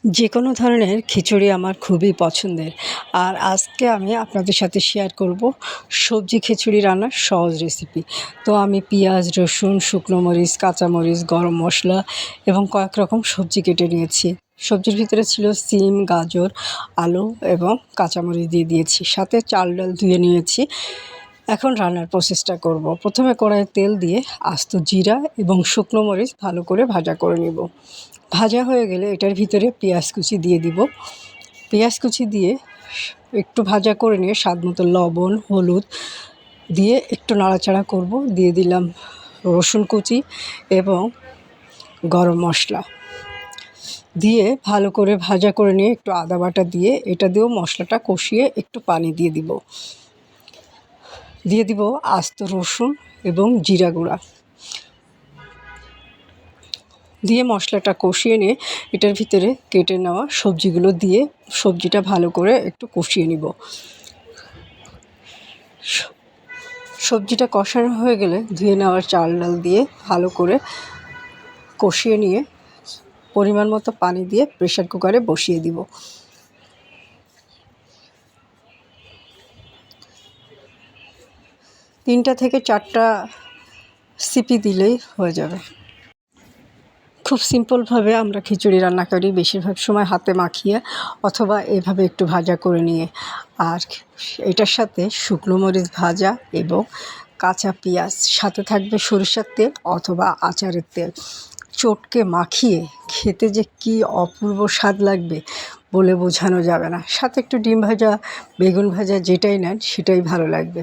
যে কোনো ধরনের খিচুড়ি আমার খুবই পছন্দের। আর আজকে আমি আপনাদের সাথে শেয়ার করব সবজি খিচুড়ি রান্নার সহজ রেসিপি। তো আমি পেঁয়াজ, রসুন, শুকনো মরিচ, কাঁচামরিচ, গরম মশলা এবং কয়েক রকম সবজি কেটে নিয়েছি। সবজির ভিতরে ছিল সিম, গাজর, আলু এবং কাঁচামরিচ দিয়ে দিয়েছি। সাথে চাল ডাল ধুয়ে নিয়েছি। এখন রান্নার প্রসেসটা করব। প্রথমে কড়াইয়ে তেল দিয়ে আস্ত জিরা এবং শুকনো মরিচ ভালো করে ভাজা করে নেব। ভাজা হয়ে গেলে এটার ভিতরে পেঁয়াজ কুচি দিয়ে দিব। পেঁয়াজ কুচি দিয়ে একটু ভাজা করে নিয়ে স্বাদ মতো লবণ, হলুদ দিয়ে একটু নাড়াচাড়া করব। দিয়ে দিলাম রসুন কুচি এবং গরম মশলা দিয়ে ভালো করে ভাজা করে নিয়ে একটু আদা বাটা দিয়ে এটা দিয়েও মশলাটা কষিয়ে একটু পানি দিয়ে দিব আস্ত রসুন এবং জিরা গুঁড়া দিয়ে মশলাটা কষিয়ে নিয়ে এটার ভিতরে কেটে নেওয়া সবজিগুলো দিয়ে সবজিটা ভালো করে একটু কষিয়ে নিব। সবজিটা কষানো হয়ে গেলে ধুয়ে নেওয়া চাল ডাল দিয়ে ভালো করে কষিয়ে নিয়ে পরিমাণ মতো পানি দিয়ে প্রেসার কুকারে বসিয়ে দিব। 3টা থেকে 4টা সিটি দিলেই হয়ে যাবে। খুব সিম্পলভাবে আমরা খিচুড়ি রান্না করি, বেশিরভাগ সময় হাতে মাখিয়ে অথবা এভাবে একটু ভাজা করে নিয়ে। আর এটার সাথে শুকনো মরিচ ভাজা এবং কাঁচা পেঁয়াজ, সাথে থাকবে সরিষার তেল অথবা আচারের তেল, চটকে মাখিয়ে খেতে যে কী অপূর্ব স্বাদ লাগবে বলে বোঝানো যাবে না। সাথে একটু ডিম ভাজা, বেগুন ভাজা যেটাই নেন সেটাই ভালো লাগবে।